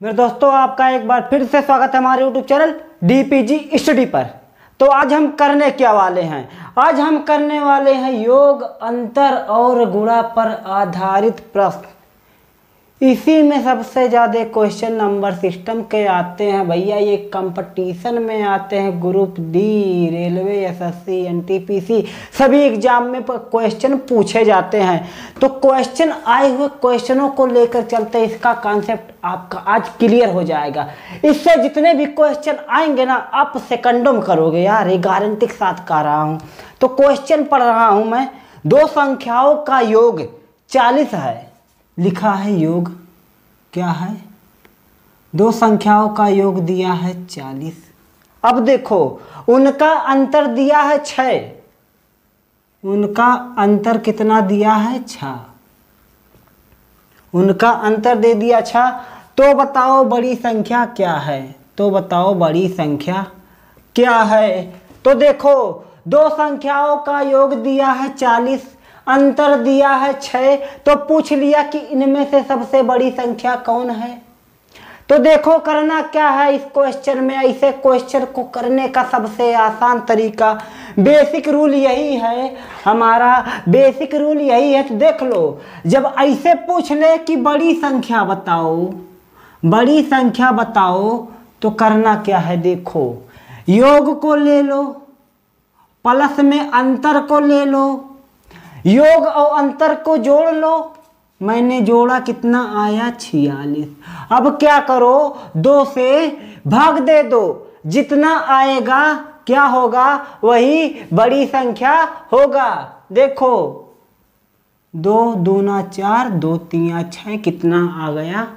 मेरे दोस्तों, आपका एक बार फिर से स्वागत है हमारे YouTube चैनल DPG स्टडी पर। तो आज हम करने क्या वाले हैं? आज हम करने वाले हैं योग, अंतर और गुणा पर आधारित प्रश्न। इसी में सबसे ज़्यादा क्वेश्चन नंबर सिस्टम के आते हैं भैया। ये कंपटीशन में आते हैं, group D, railway, SSC, NTPC सभी एग्जाम में क्वेश्चन पूछे जाते हैं। तो क्वेश्चन आए हुए क्वेश्चनों को लेकर चलते हैं। इसका कॉन्सेप्ट आपका आज क्लियर हो जाएगा। इससे जितने भी क्वेश्चन आएंगे ना, आप सेकंडों में करोगे यार, ये गारंटी के साथ कह रहा हूँ। तो क्वेश्चन पढ़ रहा हूँ मैं। दो संख्याओं का योग 40 है, लिखा है योग क्या है? दो संख्याओं का योग दिया है 40। अब देखो, उनका अंतर दिया है 6। उनका अंतर कितना दिया है? 6। उनका अंतर दे दिया 6। तो बताओ बड़ी संख्या क्या है? तो बताओ बड़ी संख्या क्या है? तो देखो, दो संख्याओं का योग दिया है 40, अंतर दिया है 6। तो पूछ लिया कि इनमें से सबसे बड़ी संख्या कौन है। तो देखो करना क्या है इस क्वेश्चन में। ऐसे क्वेश्चन को करने का सबसे आसान तरीका, बेसिक रूल यही है हमारा। बेसिक रूल यही है। तो देख लो, जब ऐसे पूछ ले कि बड़ी संख्या बताओ, बड़ी संख्या बताओ, तो करना क्या है? देखो, योग को ले लो, प्लस में अंतर को ले लो, योग और अंतर को जोड़ लो। मैंने जोड़ा, कितना आया? 46। अब क्या करो, 2 से भाग दे दो। जितना आएगा क्या होगा? वही बड़ी संख्या होगा। देखो, 2 दूना 4, 2 तीन 6, कितना आ गया?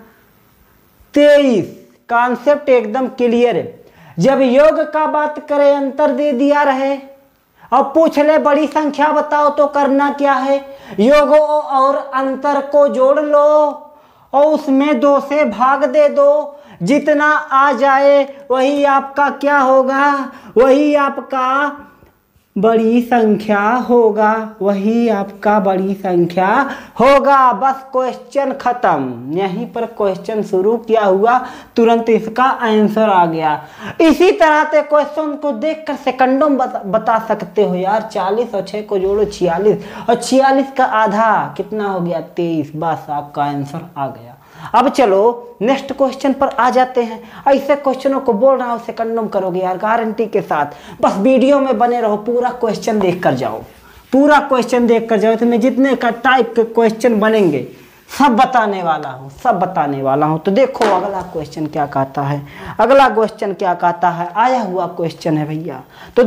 23। कॉन्सेप्ट एकदम क्लियर है। जब योग का बात करें, अंतर दे दिया रहे, अब पूछ ले बड़ी संख्या बताओ, तो करना क्या है? योग और अंतर को जोड़ लो और उसमें 2 से भाग दे दो। जितना आ जाए वही आपका क्या होगा? वही आपका बड़ी संख्या होगा। वही आपका बड़ी संख्या होगा। बस क्वेश्चन खत्म। यहीं पर क्वेश्चन शुरू किया हुआ, तुरंत इसका आंसर आ गया। इसी तरह से क्वेश्चन को देखकर सेकंडों में बता सकते हो यार। 40 और 6 को जोड़ो 46, और 46 का आधा कितना हो गया? 23। बस आपका आंसर आ गया। अब चलो नेक्स्ट क्वेश्चन पर आ जाते हैं। ऐसे क्वेश्चनों को बोल रहा हूँ, सेकंडों में करोगे यार, गारंटी के साथ। बस वीडियो में बने रहो, पूरा क्वेश्चन देख कर जाओ, पूरा क्वेश्चन देख कर जाओ। तुम्हें जितने का टाइप के क्वेश्चन बनेंगे सब बताने वाला हूँ, सब बताने वाला हूँ। तो देखो अगला क्वेश्चन क्या कहता है। अगला क्वेश्चन क्या कहता है? आया हुआ क्वेश्चन है भैया। तो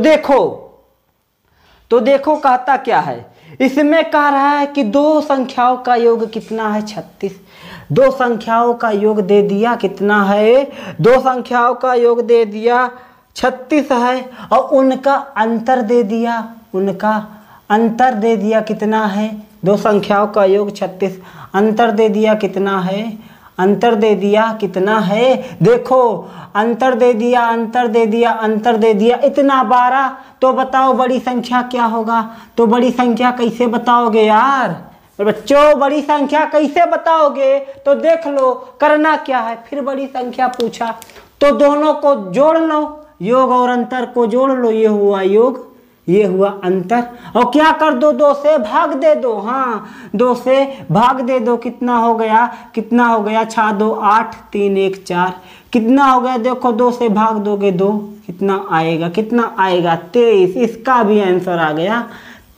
देखो कहता क्या है। इसमें कह रहा है कि दो संख्याओं का योग कितना है? 36। दो संख्याओं का योग दे दिया कितना है? दो संख्याओं का योग दे दिया 36 है, और उनका अंतर दे दिया, उनका अंतर दे दिया कितना है? दो संख्याओं का योग 36, अंतर दे दिया कितना है? अंतर दे दिया कितना है? देखो, अंतर दे दिया, अंतर दे दिया, अंतर दे दिया, इतना 12। तो बताओ बड़ी संख्या क्या होगा? तो बड़ी संख्या कैसे बताओगे यार? बच्चों, बड़ी संख्या कैसे बताओगे? तो देख लो करना क्या है। फिर बड़ी संख्या पूछा, तो दोनों को जोड़ लो, योग और अंतर को जोड़ लो। ये हुआ योग, ये हुआ अंतर, और क्या कर दो? 2 से भाग दे दो। हाँ, 2 से भाग दे दो। कितना हो गया? कितना हो गया? 6 2 8, 3 1 4। कितना हो गया? देखो, 2 से भाग दोगे 2, कितना आएगा? कितना आएगा? 23। इसका भी आंसर आ गया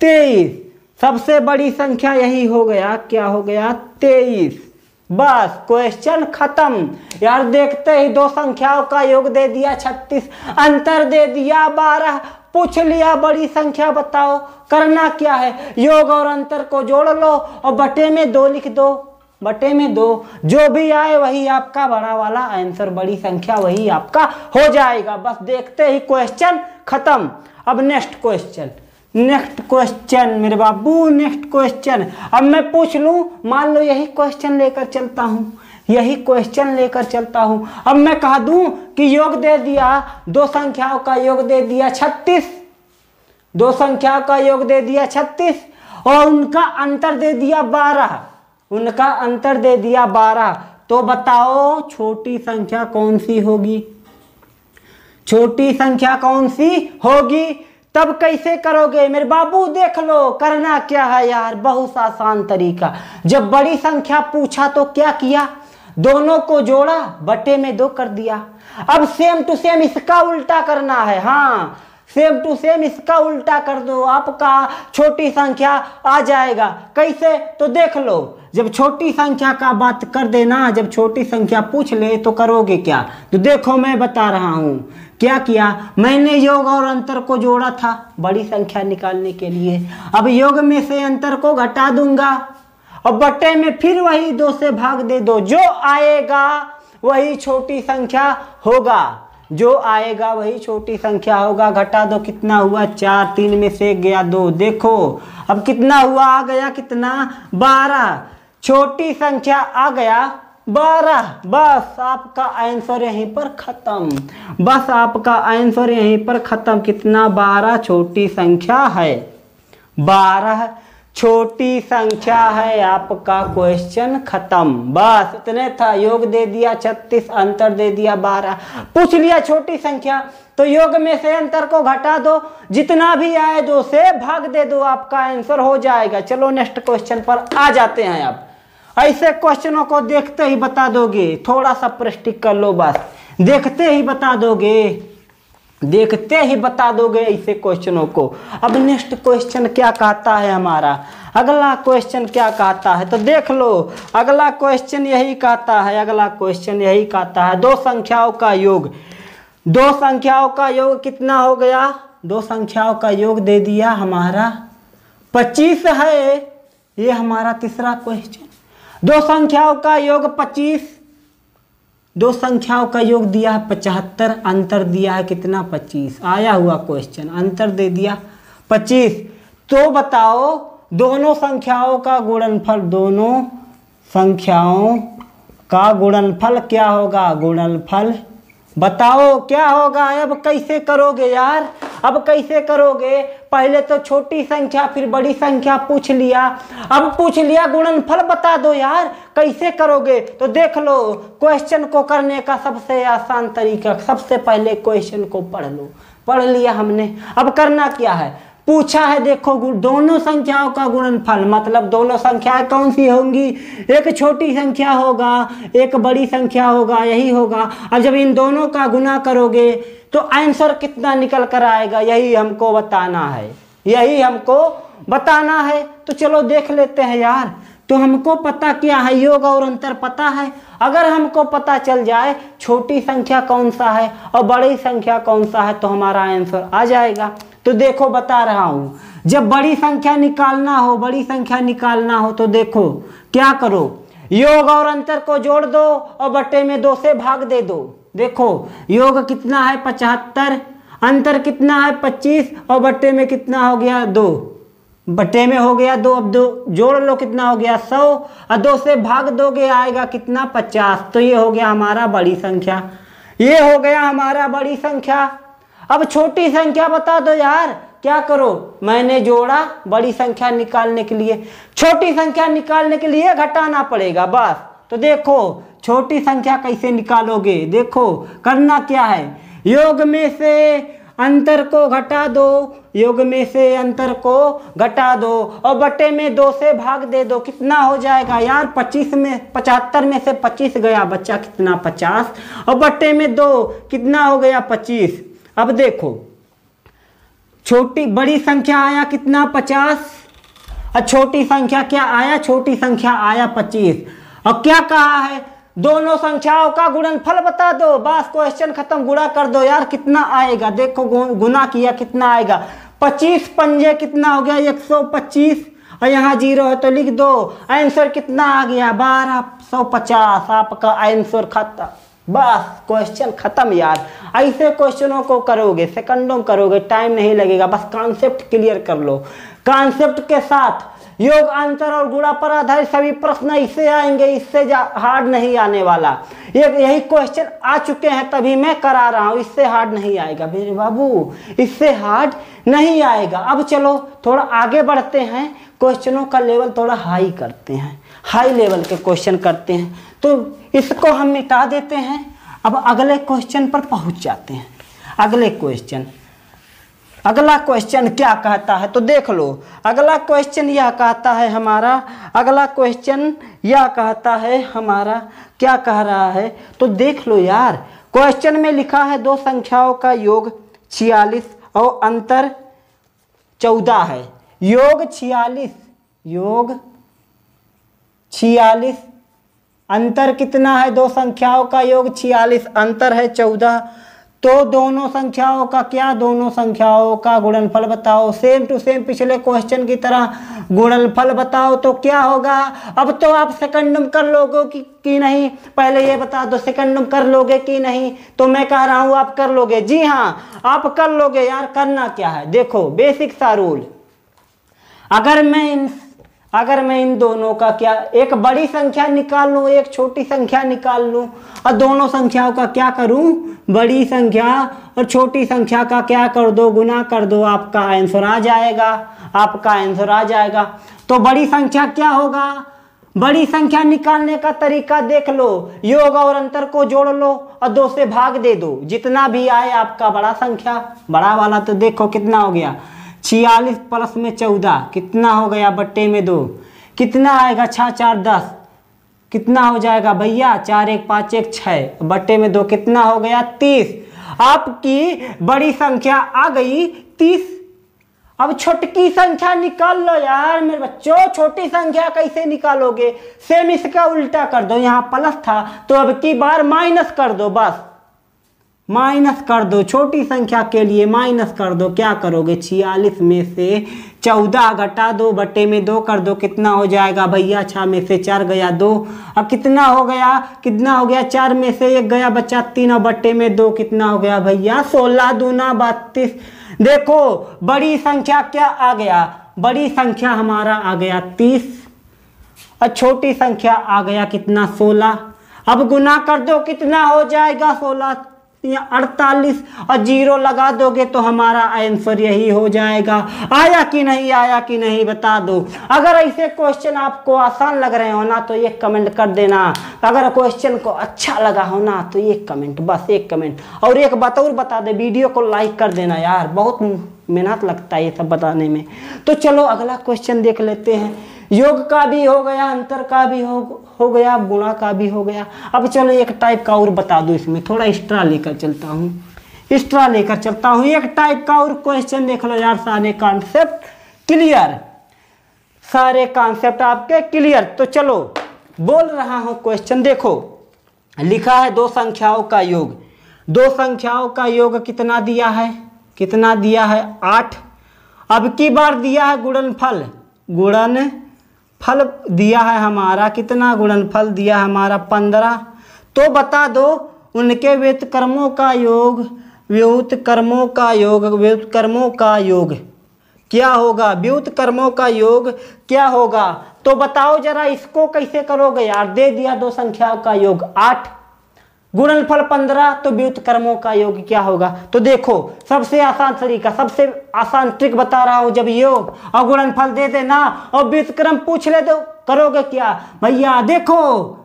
23। सबसे बड़ी संख्या यही हो गया। क्या हो गया? 23। बस क्वेश्चन खत्म यार। देखते ही दो संख्याओं का योग दे दिया 36, अंतर दे दिया 12, पूछ लिया बड़ी संख्या बताओ। करना क्या है? योग और अंतर को जोड़ लो और बटे में 2 लिख दो। बटे में 2, जो भी आए वही आपका बड़ा वाला आंसर, बड़ी संख्या वही आपका हो जाएगा। बस देखते ही क्वेश्चन खत्म। अब नेक्स्ट क्वेश्चन, नेक्स्ट क्वेश्चन मेरे बाबू, नेक्स्ट क्वेश्चन। अब मैं पूछ लूं, मान लो यही क्वेश्चन लेकर चलता हूं, यही क्वेश्चन लेकर चलता हूं। अब मैं कह दूं कि योग दे दिया, दो संख्याओं का योग दे दिया 36, दो संख्याओं का योग दे दिया 36, और उनका अंतर दे दिया 12, उनका अंतर दे दिया 12। तो बताओ छोटी संख्या कौन सी होगी, छोटी संख्या कौन सी होगी। तब कैसे करोगे मेरे बाबू, देख लो करना क्या है यार, बहुत आसान तरीका। जब बड़ी संख्या पूछा तो क्या किया, दोनों को जोड़ा बटे में 2 कर दिया। अब सेम टू सेम इसका उल्टा करना है। हाँ, सेम टू सेम इसका उल्टा कर दो, आपका छोटी संख्या आ जाएगा। कैसे, तो देख लो, जब छोटी संख्या का बात कर देना, जब छोटी संख्या पूछ ले तो करोगे क्या, तो देखो मैं बता रहा हूं क्या किया। मैंने योग और अंतर को जोड़ा था बड़ी संख्या निकालने के लिए। अब योग में से अंतर को घटा दूंगा और बटे में फिर वही 2 से भाग दे दो, जो आएगा वही छोटी संख्या होगा, जो आएगा वही छोटी संख्या होगा। घटा दो, कितना हुआ 4, 3 में से 1 गया 2। देखो अब कितना हुआ, आ गया कितना 12, छोटी संख्या आ गया 12। बस आपका आंसर यहीं पर खत्म, बस आपका आंसर यहीं पर खत्म। कितना 12 छोटी संख्या है, 12 छोटी संख्या है, आपका क्वेश्चन खत्म। बस इतने था, योग दे दिया 36, अंतर दे दिया 12, पूछ लिया छोटी संख्या, तो योग में से अंतर को घटा दो, जितना भी आए 2 से भाग दे दो, आपका आंसर हो जाएगा। चलो नेक्स्ट क्वेश्चन पर आ जाते हैं। आप ऐसे क्वेश्चनों को देखते ही बता दोगे, थोड़ा सा प्रैक्टिस कर लो, बस देखते ही बता दोगे, देखते ही बता दोगे ऐसे क्वेश्चनों को। अब नेक्स्ट क्वेश्चन क्या कहता है हमारा, अगला क्वेश्चन क्या कहता है, तो देख लो अगला क्वेश्चन यही कहता है, अगला क्वेश्चन यही कहता है 2 संख्याओं का योग। 2 संख्याओं का योग कितना हो गया, 2 संख्याओं का योग दे दिया हमारा 25 है, ये हमारा तीसरा क्वेश्चन। 2 संख्याओं का योग 25, 2 संख्याओं का योग दिया है 75, अंतर दिया है कितना 25, आया हुआ क्वेश्चन, अंतर दे दिया 25। तो बताओ दोनों संख्याओं का गुणनफल, दोनों संख्याओं का गुणनफल क्या होगा, गुणनफल बताओ क्या होगा। अब कैसे करोगे यार, अब कैसे करोगे, पहले तो छोटी संख्या फिर बड़ी संख्या पूछ लिया, अब पूछ लिया गुणनफल बता दो यार, कैसे करोगे। तो देख लो क्वेश्चन को करने का सबसे आसान तरीका, सबसे पहले क्वेश्चन को पढ़ लो, पढ़ लिया हमने। अब करना क्या है, पूछा है देखो दोनों संख्याओं का गुणनफल, मतलब दोनों संख्याएं कौन सी होंगी, एक छोटी संख्या होगा एक बड़ी संख्या होगा, यही होगा। अब जब इन दोनों का गुना करोगे तो आंसर कितना निकल कर आएगा, यही हमको बताना है, यही हमको बताना है। तो चलो देख लेते हैं यार। तो हमको पता क्या है, योग और अंतर पता है। अगर हमको पता चल जाए छोटी संख्या कौन सा है और बड़ी संख्या कौन सा है तो हमारा आंसर आ जाएगा। तो देखो बता रहा हूं, जब बड़ी संख्या निकालना हो, बड़ी संख्या निकालना हो तो देखो क्या करो, योग और अंतर को जोड़ दो और बटे में 2 से भाग दे दो। देखो योग कितना है 75, अंतर कितना है 25 और बटे में कितना हो गया 2, बटे में हो गया 2। अब 2 जोड़ लो कितना हो गया 100 और 2 से भाग दोगे आएगा कितना 50। तो ये हो गया हमारा बड़ी संख्या, ये हो गया हमारा बड़ी संख्या। अब छोटी संख्या बता दो यार, क्या करो, मैंने जोड़ा बड़ी संख्या निकालने के लिए, छोटी संख्या निकालने के लिए घटाना पड़ेगा बस। तो देखो छोटी संख्या कैसे निकालोगे, देखो करना क्या है, योग में से अंतर को घटा दो, योग में से अंतर को घटा दो और बटे में 2 से भाग दे दो, कितना हो जाएगा यार 25 में 75 में से 25 गया, बच्चा कितना 50 और बटे में 2 कितना हो गया 25। अब देखो छोटी बड़ी संख्या आया कितना 50 और छोटी संख्या क्या आया, छोटी संख्या आया 25। और क्या कहा है, दोनों संख्याओं का गुणनफल बता दो, बस क्वेश्चन खत्म। गुणा कर दो यार, कितना आएगा, देखो गुना किया कितना आएगा 25 पंजे कितना हो गया 125 और यहाँ 0 है तो लिख दो, आंसर कितना आ गया 1250। आपका आंसर खत्म, बस क्वेश्चन खत्म यार। ऐसे क्वेश्चनों को करोगे सेकंडों में करोगे, टाइम नहीं लगेगा, बस कॉन्सेप्ट क्लियर कर लो। कॉन्सेप्ट के साथ योग अंतर और गुणा पर आधारित सभी प्रश्न इससे आएंगे, इससे हार्ड नहीं आने वाला। यही क्वेश्चन आ चुके हैं तभी मैं करा रहा हूँ, इससे हार्ड नहीं आएगा मेरे बाबू, इससे हार्ड नहीं आएगा। अब चलो थोड़ा आगे बढ़ते हैं, क्वेश्चनों का लेवल थोड़ा हाई करते हैं, हाई लेवल के क्वेश्चन करते हैं। तो इसको हम मिटा देते हैं। अब अगले क्वेश्चन पर पहुंच जाते हैं। अगला क्वेश्चन क्या कहता है तो देख लो। अगला क्वेश्चन यह कहता है हमारा, क्या कह रहा है तो देख लो यार। क्वेश्चन में लिखा है दो संख्याओं का योग 46 और अंतर 14 है। योग 46 अंतर कितना है? दो संख्याओं का योग 46 अंतर है 14। तो दोनों संख्याओं का क्या? दोनों संख्याओं का गुणनफल बताओ। सेम टू सेम पिछले क्वेश्चन की तरह गुणनफल बताओ तो क्या होगा। अब तो आप सेकंडम कर लोगे कि नहीं, पहले ये बता दो सेकंडम कर लोगे कि नहीं। तो मैं कह रहा हूं आप कर लोगे। जी हाँ आप कर लोगे यार। करना क्या है देखो, बेसिक सा रूल। अगर मैं इन दोनों का क्या, एक बड़ी संख्या निकाल लूं एक छोटी संख्या निकाल लूं और दोनों संख्याओं का क्या करूं, बड़ी संख्या और छोटी संख्या का क्या कर दो, गुना कर दो, आपका आंसर आ जाएगा। तो बड़ी संख्या क्या होगा? बड़ी संख्या निकालने का तरीका देख लो। योग और अंतर को जोड़ लो और 2 से भाग दे दो। जितना भी आए आपका बड़ा संख्या, बड़ा वाला तो देखो कितना हो गया 46 प्लस में 14 कितना हो गया बट्टे में 2 कितना आएगा 6 4 10 कितना हो जाएगा भैया 4 1 5 1 6 बट्टे में 2 कितना हो गया 30। आपकी बड़ी संख्या आ गई 30। अब छोटी संख्या निकाल लो यार मेरे बच्चों। छोटी संख्या कैसे निकालोगे? सेम इसका उल्टा कर दो। यहाँ प्लस था तो अब की बार माइनस कर दो, बस माइनस कर दो। छोटी संख्या के लिए माइनस कर दो। क्या करोगे 46 में से 14 घटा दो बट्टे में 2 कर दो कितना हो जाएगा भैया 6 में से 4 गया 2। अब कितना हो गया 4 में से 1 गया बच्चा 3 और बट्टे में 2 कितना हो गया भैया 16 दूना 32। देखो बड़ी संख्या क्या आ गया, बड़ी संख्या हमारा आ गया 30 और छोटी संख्या आ गया कितना 16। अब गुना कर दो कितना हो जाएगा 16 48 और 0 लगा दोगे तो हमारा आंसर यही हो जाएगा। आया कि नहीं बता दो। अगर ऐसे क्वेश्चन आपको आसान लग रहे हो ना तो एक कमेंट कर देना। अगर क्वेश्चन को अच्छा लगा हो ना तो एक कमेंट, बस एक कमेंट। और एक बात और बता दे, वीडियो को लाइक कर देना यार, बहुत मेहनत लगता है ये सब बताने में। तो चलो अगला क्वेश्चन देख लेते हैं। योग का भी हो गया, अंतर का भी हो गया, गुणा का भी हो गया। अब चलो एक टाइप का और बता दो। इसमें थोड़ा एक्स्ट्रा लेकर चलता हूँ। एक टाइप का और क्वेश्चन देख लो यार। सारे कॉन्सेप्ट आपके क्लियर। तो चलो बोल रहा हूँ क्वेश्चन देखो। लिखा है दो संख्याओं का योग कितना दिया है 8। अब की बार दिया है गुणनफल दिया है हमारा कितना, गुणनफल दिया है हमारा 15। तो बता दो उनके व्युत्क्रमों का योग क्या होगा। व्युत्क्रमों का योग क्या होगा तो बताओ जरा। इसको कैसे करोगे यार। दे दिया दो संख्याओं का योग 8, गुणनफल 15, तो व्युत्क्रमों का योग क्या होगा। तो देखो सबसे आसान तरीका, सबसे आसान ट्रिक बता रहा हूं। जब योग और गुणनफल दे देना और व्युत्क्रम पूछ ले तो करोगे क्या भैया। देखो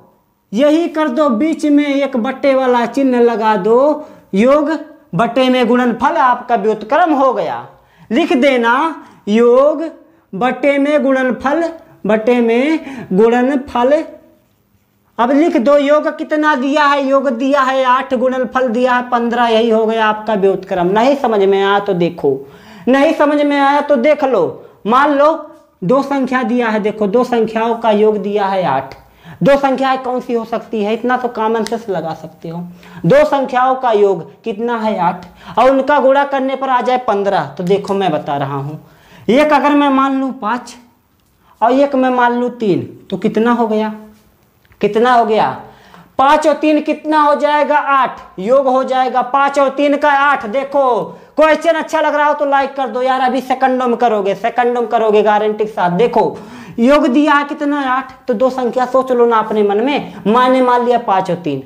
यही कर दो, बीच में एक बट्टे वाला चिन्ह लगा दो। योग बट्टे में गुणनफल, आपका व्युत्क्रम हो गया। लिख देना योग बट्टे में गुणनफल। अब लिख दो योग कितना दिया है। योग दिया है 8, गुणनफल दिया है 15, यही हो गया आपका व्युत्क्रम। नहीं समझ में आया तो देखो, नहीं समझ में आया तो देख लो। मान लो दो संख्या दिया है, देखो दो संख्याओं का योग दिया है 8। दो संख्याएं कौन सी हो सकती है, इतना तो कॉमन सेंस लगा सकते हो। दो संख्याओं का योग कितना है 8 और उनका गुणा करने पर आ जाए 15। तो देखो मैं बता रहा हूं, एक अगर मैं मान लूं 5 और एक मैं मान लूं 3 तो कितना हो गया 5 और 3 कितना हो जाएगा 8, योग हो जाएगा 5 और 3 का 8। देखो क्वेश्चन अच्छा लग रहा हो तो लाइक कर दो यार। अभी सेकंडों में करोगे गारंटी के साथ। देखो योग दिया है कितना 8, तो दो संख्या सोच लो ना अपने मन में। मैंने मान लिया 5 और 3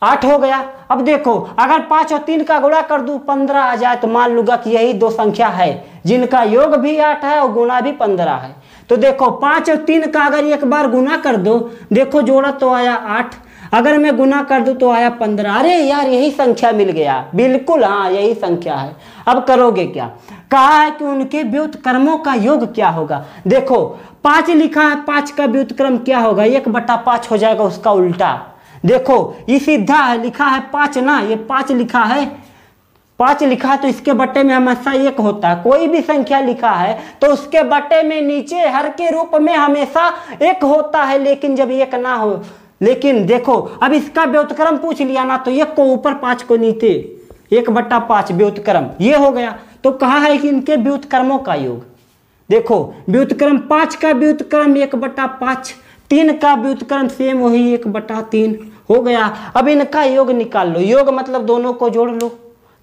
8 हो गया। अब देखो अगर 5 और 3 का गुणा कर दूं 15 आ जाए तो मान लूंगा कि यही दो संख्या है जिनका योग भी 8 है और गुणा भी 15 है। तो देखो 5 और 3 का अगर एक बार गुना कर दो, देखो जोड़ा तो आया 8, अगर मैं गुना कर दूं तो आया 15। अरे यार यही संख्या मिल गया, बिल्कुल हाँ यही संख्या है। अब करोगे क्या, कहा है कि उनके व्युत्क्रमों का योग क्या होगा। देखो 5 लिखा है, 5 का व्युत्क्रम क्या होगा, 1/5 हो जाएगा उसका उल्टा। देखो ये सीधा है, लिखा है 5 ना, ये 5 लिखा है, 5 लिखा है तो इसके बट्टे में हमेशा 1 होता है। कोई भी संख्या लिखा है तो उसके बट्टे में नीचे हर के रूप में हमेशा 1 होता है, लेकिन जब 1 ना हो। लेकिन देखो अब इसका व्युत्क्रम पूछ लिया ना, तो 1 को ऊपर 5 को नीचे, 1/5 व्युत्क्रम ये हो गया। तो कहा है कि इनके व्युत्क्रमों का योग। देखो व्युत्क्रम 5 का व्युत्क्रम 1/5, 3 का व्युत्क्रम सेम वही 1/3 हो गया। अब इनका योग निकाल लो, योग मतलब दोनों को जोड़ लो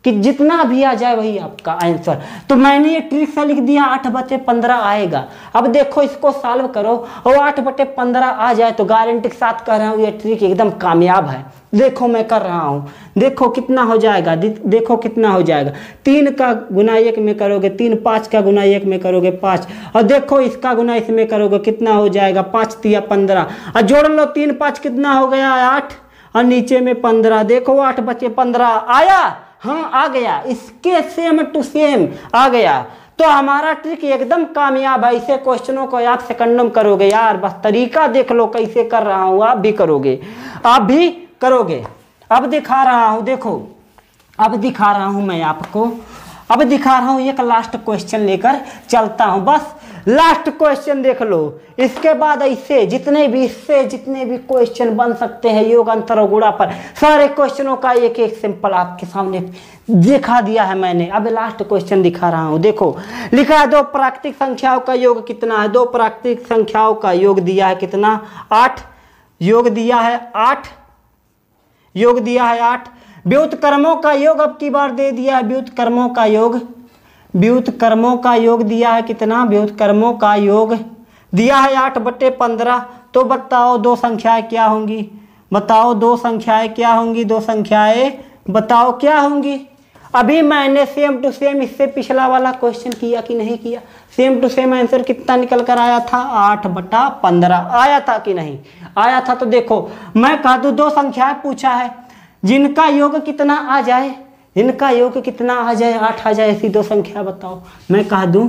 कि जितना भी आ जाए वही आपका आंसर। तो मैंने ये ट्रिक से लिख दिया 8/15 आएगा। अब देखो इसको सॉल्व करो और 8/15 आ जाए तो गारंटी के साथ कह रहा हूँ ये ट्रिक एकदम कामयाब है। देखो मैं कर रहा हूँ, देखो कितना हो जाएगा, देखो कितना हो जाएगा। 3 का गुना 1 में करोगे 3, 5 का गुना 1 में करोगे 5, और देखो इसका गुना इसमें करोगे कितना हो जाएगा 5 तिया 15, और जोड़ लो 3 5 कितना हो गया 8, और नीचे में 15। देखो 8/15 आया, हाँ आ गया, इसके सेम टू सेम आ गया। तो हमारा ट्रिक एकदम कामयाब है। ऐसे क्वेश्चनों को आप सेकंडम करोगे यार, बस तरीका देख लो कैसे कर रहा हूँ, आप भी करोगे, आप भी करोगे। अब दिखा रहा हूँ, देखो अब दिखा रहा हूँ मैं आपको, अब दिखा रहा हूँ एक लास्ट क्वेश्चन लेकर चलता हूँ। बस लास्ट क्वेश्चन देख लो, इसके बाद ऐसे जितने भी क्वेश्चन बन सकते हैं योग अंतर और गुणा पर, सारे क्वेश्चनों का एक एक सिंपल आपके सामने दिखा दिया है मैंने। अब लास्ट क्वेश्चन दिखा रहा हूँ। देखो लिखा है 2 प्राकृतिक संख्याओं का योग कितना है। 2 प्राकृतिक संख्याओं का योग दिया है कितना, 8, योग दिया है 8, योग दिया है 8। व्युत्क्रमों का योग अब की बार दे दिया है, व्युत्क्रमों का योग, व्युत्क्रमों का योग दिया है कितना, व्युत्क्रमों का योग दिया है 8/15। तो बताओ 2 संख्याएं क्या होंगी, बताओ 2 संख्याएं क्या होंगी, 2 संख्याएं बताओ क्या होंगी। अभी मैंने सेम टू सेम इससे पिछला वाला क्वेश्चन किया कि नहीं किया, सेम टू सेम आंसर कितना निकल कर आया था, 8/15 आया था कि नहीं आया था। तो देखो मैं कह दूं 2 संख्याएं पूछा है जिनका योग कितना आ जाए, इनका योग कितना आ जाए, 8 आ जाए, ऐसी 2 संख्या बताओ। मैं कह दूं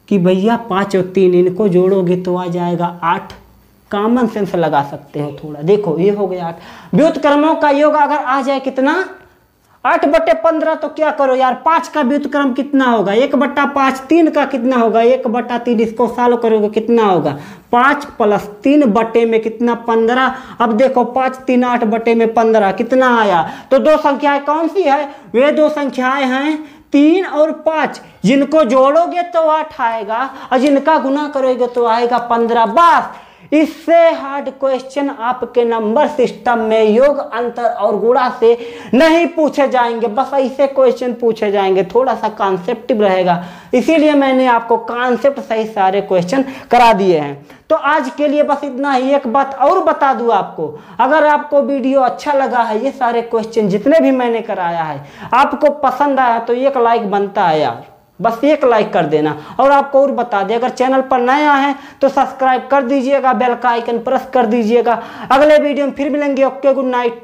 कि भैया 5 और 3 इनको जोड़ोगे तो आ जाएगा 8। कॉमन सेंस लगा सकते हो थोड़ा, देखो ये हो गया 8। व्युत्क्रमों का योग अगर आ जाए कितना, 8/15, तो क्या करो यार, 5 का व्युत्क्रम कितना होगा 1/5, 3 का कितना होगा 1/3, इसको सॉल्व करोगे कितना होगा 5 + 3 बटे में कितना 15। अब देखो 5 3 8/15 कितना आया। तो 2 संख्याएं कौन सी है, वे 2 संख्याएं हैं 3 और 5, जिनको जोड़ोगे तो 8 आएगा और जिनका गुना करोगे तो आएगा 15। बस इससे हार्ड क्वेश्चन आपके नंबर सिस्टम में योग अंतर और गुणा से नहीं पूछे जाएंगे, बस ऐसे क्वेश्चन पूछे जाएंगे, थोड़ा सा कॉन्सेप्टिव रहेगा, इसीलिए मैंने आपको कॉन्सेप्ट सही सारे क्वेश्चन करा दिए हैं। तो आज के लिए बस इतना ही। एक बात और बता दूं आपको, अगर आपको वीडियो अच्छा लगा है, ये सारे क्वेश्चन जितने भी मैंने कराया है आपको पसंद आया तो 1 लाइक बनता है यार, बस 1 लाइक कर देना। और आपको और बता दें, अगर चैनल पर नया है तो सब्सक्राइब कर दीजिएगा, बेल का आइकन प्रेस कर दीजिएगा। अगले वीडियो में फिर मिलेंगे। Okay, good night.